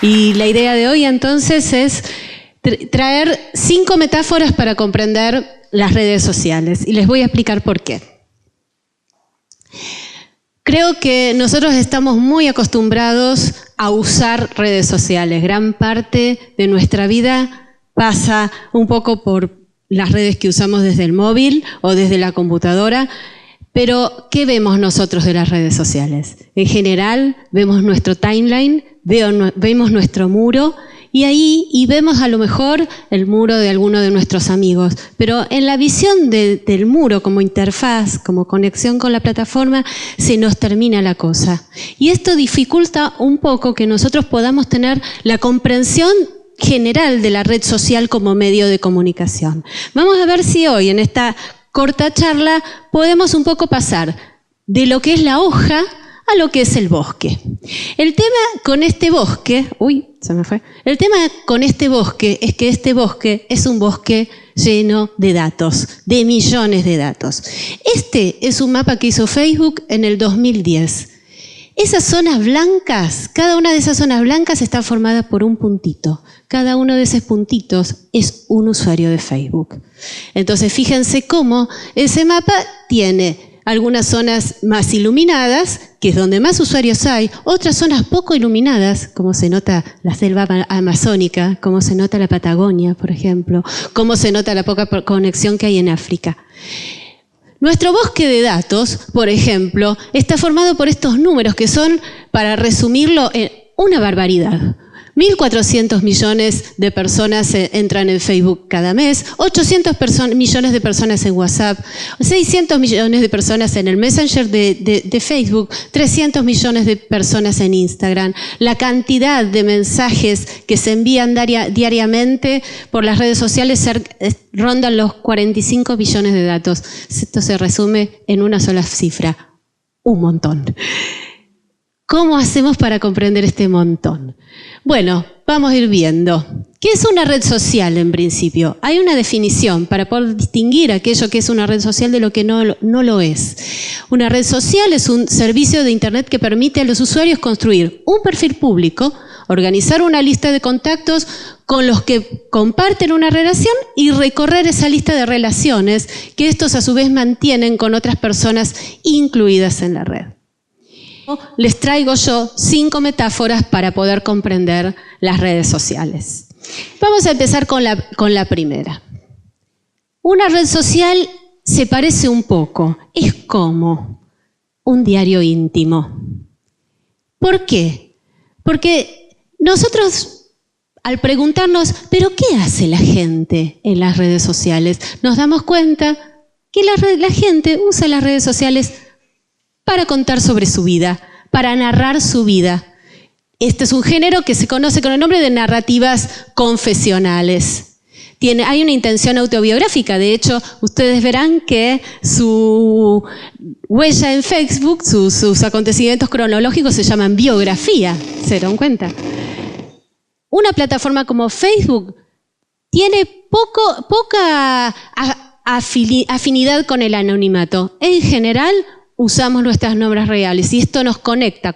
Y la idea de hoy entonces es traer 5 metáforas para comprender las redes sociales. Y les voy a explicar por qué. Creo que nosotros estamos muy acostumbrados a usar redes sociales. Gran parte de nuestra vida pasa un poco por las redes que usamos desde el móvil o desde la computadora. Pero, ¿qué vemos nosotros de las redes sociales? En general, vemos nuestro timeline, vemos nuestro muro y vemos a lo mejor el muro de alguno de nuestros amigos. Pero en la visión del muro como interfaz, como conexión con la plataforma, se nos termina la cosa. Y esto dificulta un poco que nosotros podamos tener la comprensión general de la red social como medio de comunicación. Vamos a ver si hoy en esta corta charla podemos un poco pasar de lo que es la hoja a lo que es el bosque. El tema con este bosque, el tema con este bosque es que este bosque es un bosque lleno de datos, de millones de datos. Este es un mapa que hizo Facebook en el 2010. Esas zonas blancas, cada una de esas zonas blancas está formada por un puntito. Cada uno de esos puntitos es un usuario de Facebook. Entonces, fíjense cómo ese mapa tiene algunas zonas más iluminadas, que es donde más usuarios hay, otras zonas poco iluminadas, como se nota la selva amazónica, como se nota la Patagonia, por ejemplo, como se nota la poca conexión que hay en África. Nuestro bosque de datos, por ejemplo, está formado por estos números que son, para resumirlo, una barbaridad. 1.400 millones de personas entran en Facebook cada mes, 800 millones de personas en WhatsApp, 600 millones de personas en el Messenger de Facebook, 300 millones de personas en Instagram. La cantidad de mensajes que se envían diariamente por las redes sociales rondan los 45 billones de datos. Esto se resume en una sola cifra: un montón. ¿Cómo hacemos para comprender este montón? Bueno, vamos a ir viendo. ¿Qué es una red social en principio? Hay una definición para poder distinguir aquello que es una red social de lo que no lo es. Una red social es un servicio de Internet que permite a los usuarios construir un perfil público, organizar una lista de contactos con los que comparten una relación y recorrer esa lista de relaciones que estos a su vez mantienen con otras personas incluidas en la red. Les traigo yo 5 metáforas para poder comprender las redes sociales. Vamos a empezar con la primera. Una red social se parece un poco, es como un diario íntimo. ¿Por qué? Porque nosotros, al preguntarnos, ¿pero qué hace la gente en las redes sociales?, nos damos cuenta que la gente usa las redes sociales para contar sobre su vida, para narrar su vida. Este es un género que se conoce con el nombre de narrativas confesionales. Hay una intención autobiográfica. De hecho, ustedes verán que su huella en Facebook, sus acontecimientos cronológicos se llaman biografía. ¿Se dan cuenta? Una plataforma como Facebook tiene poca afinidad con el anonimato. En general, usamos nuestros nombres reales y esto nos conecta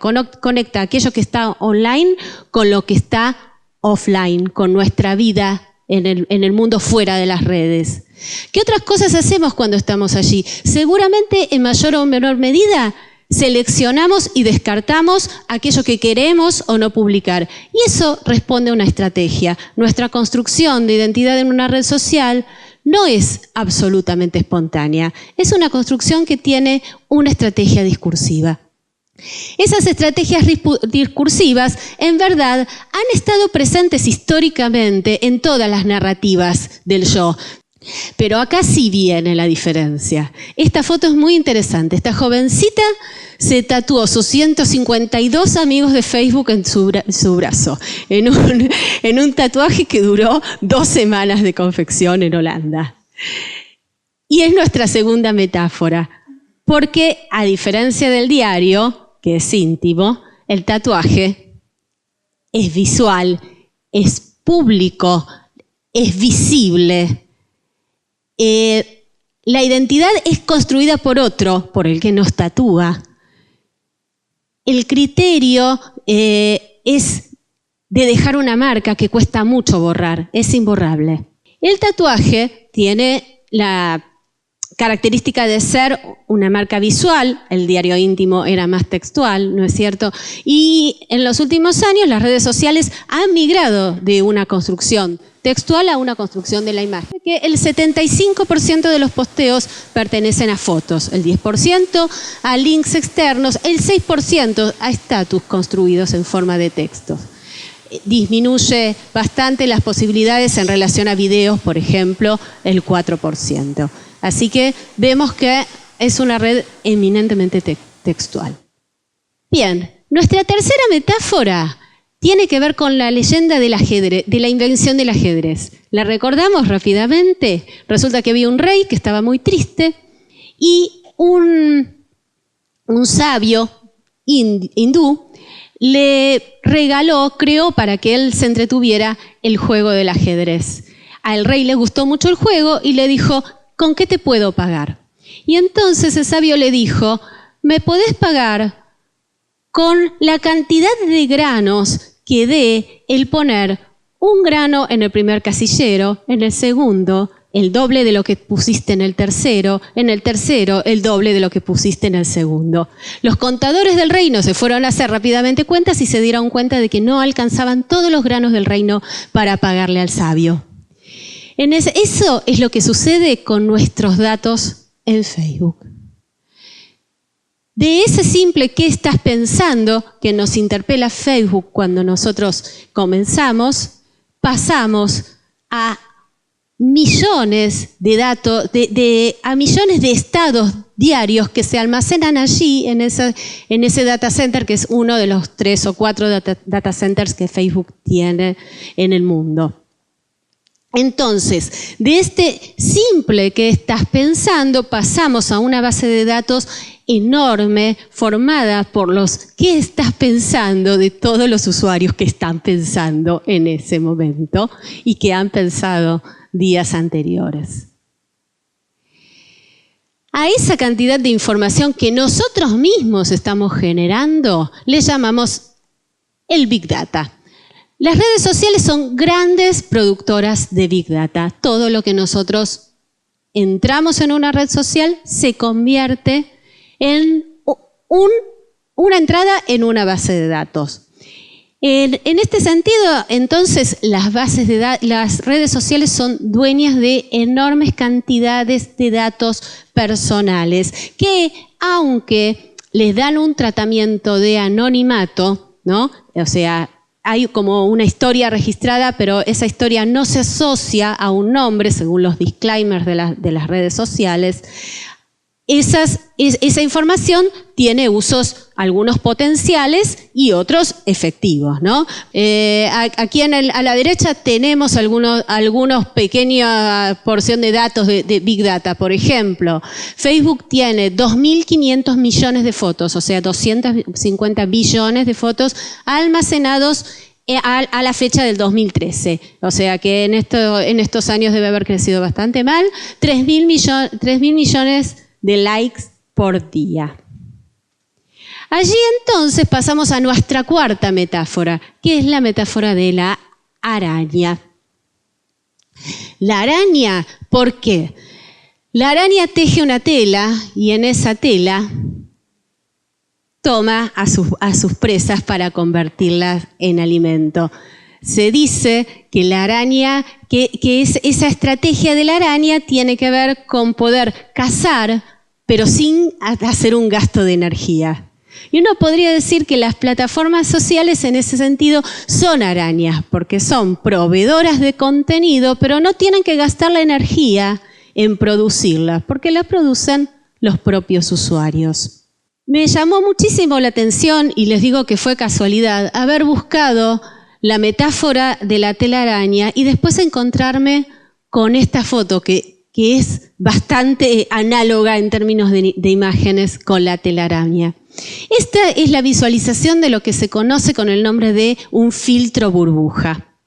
aquello que está online con lo que está offline, con nuestra vida en el mundo fuera de las redes. ¿Qué otras cosas hacemos cuando estamos allí? Seguramente en mayor o menor medida seleccionamos y descartamos aquello que queremos o no publicar. Y eso responde a una estrategia. Nuestra construcción de identidad en una red social no es absolutamente espontánea. Es una construcción que tiene una estrategia discursiva. Esas estrategias discursivas, en verdad, han estado presentes históricamente en todas las narrativas del yo. Pero acá sí viene la diferencia. Esta foto es muy interesante. Esta jovencita se tatuó sus 152 amigos de Facebook en su brazo, en un tatuaje que duró 2 semanas de confección en Holanda. Y es nuestra segunda metáfora, porque a diferencia del diario, que es íntimo, el tatuaje es visual, es público, es visible. la identidad es construida por otro, por el que nos tatúa. El criterio es de dejar una marca que cuesta mucho borrar, es imborrable. El tatuaje tiene la característica de ser una marca visual, el diario íntimo era más textual, ¿no es cierto? Y en los últimos años las redes sociales han migrado de una construcción textual a una construcción de la imagen. Que el 75% de los posteos pertenecen a fotos, el 10% a links externos, el 6% a estatus construidos en forma de textos. Disminuye bastante las posibilidades en relación a videos, por ejemplo, el 4%. Así que vemos que es una red eminentemente textual. Bien, nuestra tercera metáfora tiene que ver con la leyenda del ajedrez, de la invención del ajedrez. ¿La recordamos rápidamente? Resulta que había un rey que estaba muy triste y un sabio hindú le creó para que él se entretuviera el juego del ajedrez. Al rey le gustó mucho el juego y le dijo: ¿con qué te puedo pagar? Y entonces el sabio le dijo: me podés pagar con la cantidad de granos que dé el poner un grano en el primer casillero, en el segundo el doble de lo que pusiste en el tercero el doble de lo que pusiste en el segundo. Los contadores del reino se fueron a hacer rápidamente cuentas y se dieron cuenta de que no alcanzaban todos los granos del reino para pagarle al sabio. Eso es lo que sucede con nuestros datos en Facebook. De ese simple ¿qué estás pensando? Que nos interpela Facebook cuando nosotros comenzamos, pasamos a millones de datos, a millones de estados diarios que se almacenan allí en ese data center, que es uno de los 3 o 4 data centers que Facebook tiene en el mundo. Entonces, de este simple que estás pensando, pasamos a una base de datos enorme, formada por los ¿qué estás pensando? De todos los usuarios que están pensando en ese momento y que han pensado días anteriores. A esa cantidad de información que nosotros mismos estamos generando, le llamamos el Big Data. Las redes sociales son grandes productoras de Big Data. Todo lo que nosotros entramos en una red social se convierte en una entrada en una base de datos. En este sentido, entonces, las redes sociales son dueñas de enormes cantidades de datos personales que, aunque les dan un tratamiento de anonimato, ¿no? O sea, hay como una historia registrada, pero esa historia no se asocia a un nombre, según los disclaimers de las redes sociales. Esa información tiene usos, algunos potenciales y otros efectivos, ¿no? Aquí a la derecha tenemos algunos pequeña porción de datos de Big Data. Por ejemplo, Facebook tiene 2.500 millones de fotos, o sea, 250 billones de fotos almacenados a la fecha del 2013. O sea que en estos años debe haber crecido bastante mal. 3.000 millones de likes por día. Allí entonces pasamos a nuestra cuarta metáfora, que es la metáfora de la araña. La araña, ¿por qué? La araña teje una tela y en esa tela toma a sus presas para convertirlas en alimento. Se dice que la araña, esa estrategia de la araña tiene que ver con poder cazar, pero sin hacer un gasto de energía. Y uno podría decir que las plataformas sociales en ese sentido son arañas, porque son proveedoras de contenido, pero no tienen que gastar la energía en producirla, porque la producen los propios usuarios. Me llamó muchísimo la atención, y les digo que fue casualidad, haber buscado la metáfora de la telaraña y después encontrarme con esta foto que es bastante análoga en términos de imágenes con la telaraña. Esta es la visualización de lo que se conoce con el nombre de un filtro burbuja.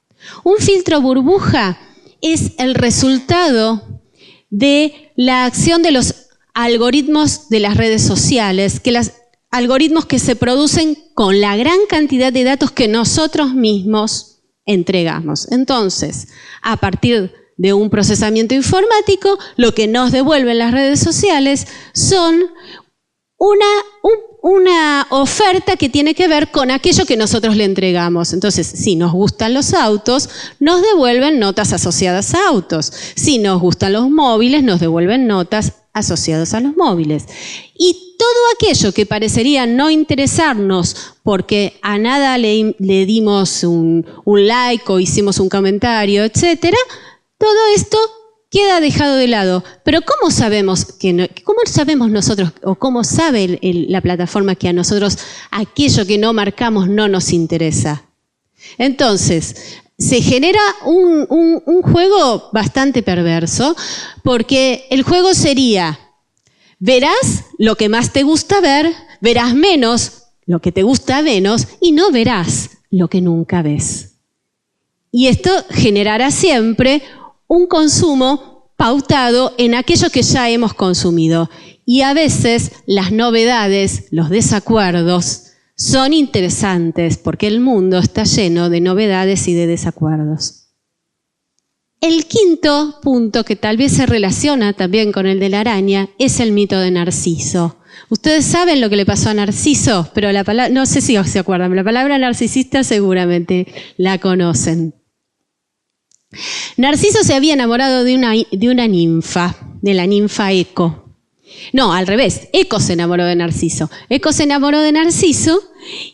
Un filtro burbuja es el resultado de la acción de los algoritmos de las redes sociales, que los algoritmos que se producen con la gran cantidad de datos que nosotros mismos entregamos. Entonces, a partir de un procesamiento informático, lo que nos devuelven las redes sociales son una oferta que tiene que ver con aquello que nosotros le entregamos. Entonces, si nos gustan los autos, nos devuelven notas asociadas a autos. Si nos gustan los móviles, nos devuelven notas asociadas a los móviles. Y todo aquello que parecería no interesarnos porque a nada le dimos un like o hicimos un comentario, etcétera, todo esto queda dejado de lado. Pero ¿cómo sabemos nosotros, o cómo sabe la plataforma que a nosotros aquello que no marcamos no nos interesa? Entonces, se genera un juego bastante perverso, porque el juego sería: verás lo que más te gusta ver, verás menos lo que te gusta menos, y no verás lo que nunca ves. Y esto generará siempre un consumo pautado en aquello que ya hemos consumido. Y a veces las novedades, los desacuerdos, son interesantes porque el mundo está lleno de novedades y de desacuerdos. El quinto punto, que tal vez se relaciona también con el de la araña, es el mito de Narciso. Ustedes saben lo que le pasó a Narciso, pero la palabra, no sé si se acuerdan, la palabra narcisista seguramente la conocen. Narciso se había enamorado de una ninfa, de la ninfa Eco. No, al revés, Eco se enamoró de Narciso. Eco se enamoró de Narciso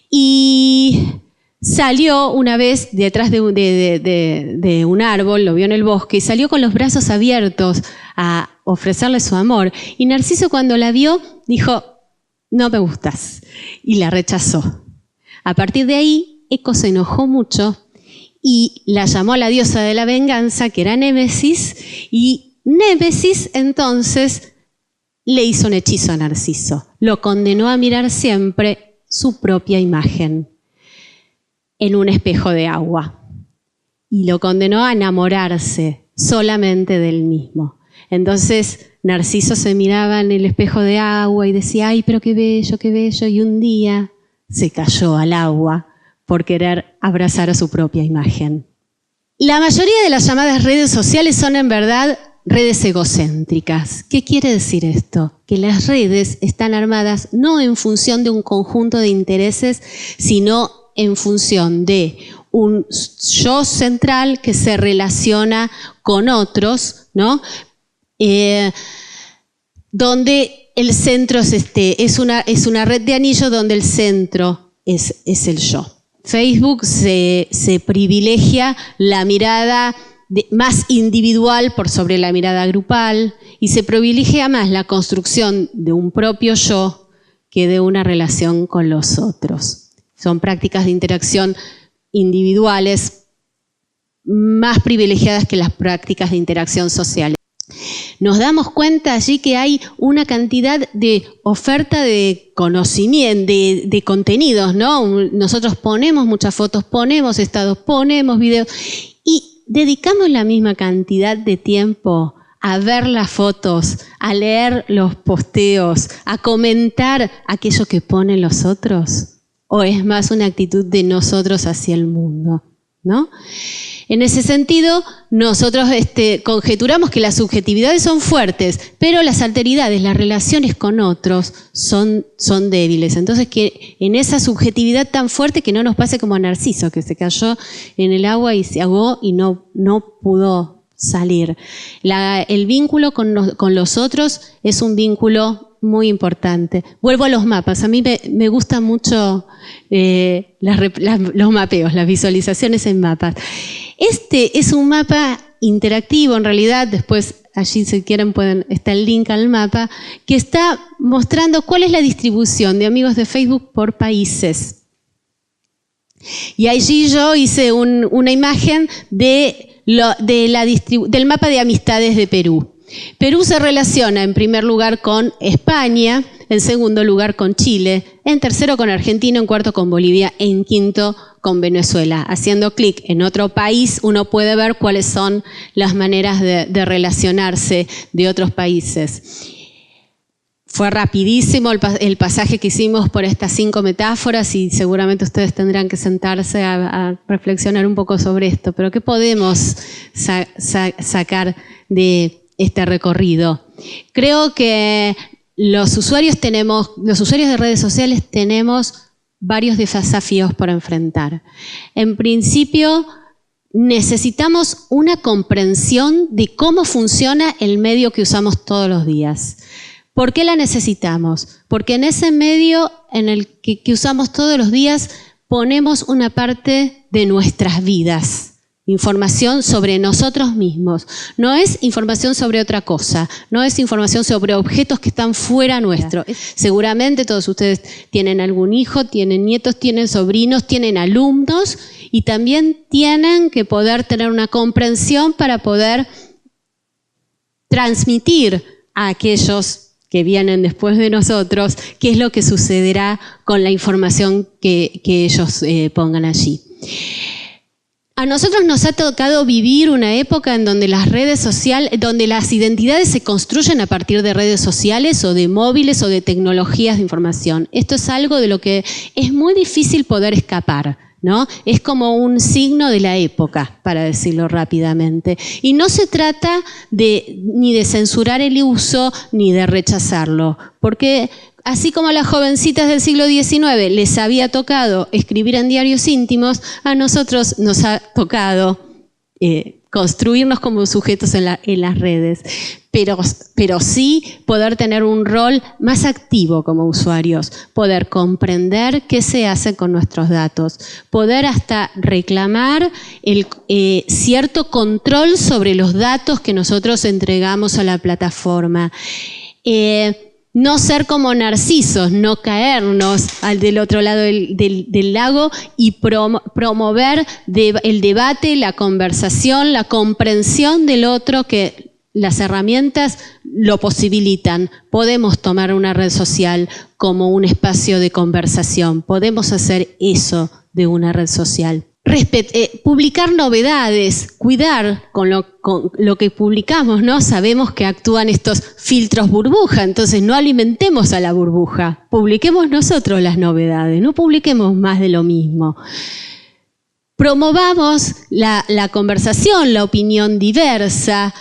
y salió una vez detrás de un árbol, lo vio en el bosque, y salió con los brazos abiertos a ofrecerle su amor. Y Narciso, cuando la vio, dijo: no me gustas, y la rechazó. A partir de ahí, Eco se enojó mucho y la llamó a la diosa de la venganza, que era Némesis, y Némesis entonces le hizo un hechizo a Narciso. Lo condenó a mirar siempre su propia imagen en un espejo de agua. Y lo condenó a enamorarse solamente del mismo. Entonces Narciso se miraba en el espejo de agua y decía: ¡ay, pero qué bello, qué bello! Y un día se cayó al agua por querer abrazar a su propia imagen. La mayoría de las llamadas redes sociales son en verdad redes egocéntricas. ¿Qué quiere decir esto? Que las redes están armadas no en función de un conjunto de intereses, sino en función de un yo central que se relaciona con otros, ¿no? Donde el centro es una red de anillo donde el centro es el yo. Facebook se privilegia la mirada más individual por sobre la mirada grupal, y se privilegia más la construcción de un propio yo que de una relación con los otros. Son prácticas de interacción individuales más privilegiadas que las prácticas de interacción social. Nos damos cuenta allí que hay una cantidad de oferta de conocimiento, de contenidos, ¿no? Nosotros ponemos muchas fotos, ponemos estados, ponemos videos, y dedicamos la misma cantidad de tiempo a ver las fotos, a leer los posteos, a comentar aquello que ponen los otros, o es más una actitud de nosotros hacia el mundo, ¿no? En ese sentido, nosotros conjeturamos que las subjetividades son fuertes, pero las alteridades, las relaciones con otros son débiles. Entonces, que en esa subjetividad tan fuerte, que no nos pase como a Narciso, que se cayó en el agua y se ahogó y no pudo salir. El vínculo con los otros es un vínculo muy importante. Vuelvo a los mapas. A mí me gustan mucho los mapeos, las visualizaciones en mapas. Este es un mapa interactivo, en realidad. Después, allí si quieren está el link al mapa, que está mostrando cuál es la distribución de amigos de Facebook por países. Y allí yo hice una imagen del mapa de amistades de Perú. Perú se relaciona en primer lugar con España, en segundo lugar con Chile, en tercero con Argentina, en cuarto con Bolivia, en quinto con Venezuela. Haciendo clic en otro país, uno puede ver cuáles son las maneras de relacionarse de otros países. Fue rapidísimo el pasaje que hicimos por estas 5 metáforas y seguramente ustedes tendrán que sentarse a reflexionar un poco sobre esto. Pero ¿qué podemos sacar de este recorrido? Creo que los usuarios de redes sociales tenemos varios desafíos para enfrentar. En principio, necesitamos una comprensión de cómo funciona el medio que usamos todos los días. ¿Por qué la necesitamos? Porque en ese medio en el que usamos todos los días ponemos una parte de nuestras vidas. Información sobre nosotros mismos. No es información sobre otra cosa, no es información sobre objetos que están fuera nuestro. Seguramente todos ustedes tienen algún hijo, tienen nietos, tienen sobrinos, tienen alumnos y también tienen que poder tener una comprensión para poder transmitir a aquellos que vienen después de nosotros qué es lo que sucederá con la información que ellos pongan allí. A nosotros nos ha tocado vivir una época en donde las redes sociales, donde las identidades se construyen a partir de redes sociales o de móviles o de tecnologías de información. Esto es algo de lo que es muy difícil poder escapar, ¿no? Es como un signo de la época, para decirlo rápidamente. Y no se trata ni de censurar el uso ni de rechazarlo, porque así como a las jovencitas del siglo XIX les había tocado escribir en diarios íntimos, a nosotros nos ha tocado construirnos como sujetos en las redes, pero sí poder tener un rol más activo como usuarios, poder comprender qué se hace con nuestros datos, poder hasta reclamar cierto control sobre los datos que nosotros entregamos a la plataforma. No ser como narcisos, no caernos del otro lado del lago y promover el debate, la conversación, la comprensión del otro, que las herramientas lo posibilitan. Podemos tomar una red social como un espacio de conversación, podemos hacer eso de una red social. Publicar novedades, cuidar con lo que publicamos, ¿no? Sabemos que actúan estos filtros burbuja, entonces no alimentemos a la burbuja, publiquemos nosotros las novedades, no publiquemos más de lo mismo. Promovamos la conversación, la opinión diversa,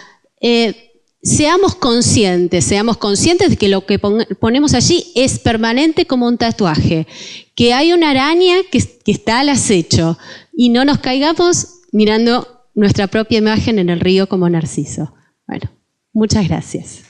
seamos conscientes de que lo que ponemos allí es permanente como un tatuaje, que hay una araña que está al acecho y no nos caigamos mirando nuestra propia imagen en el río como Narciso. Bueno, muchas gracias.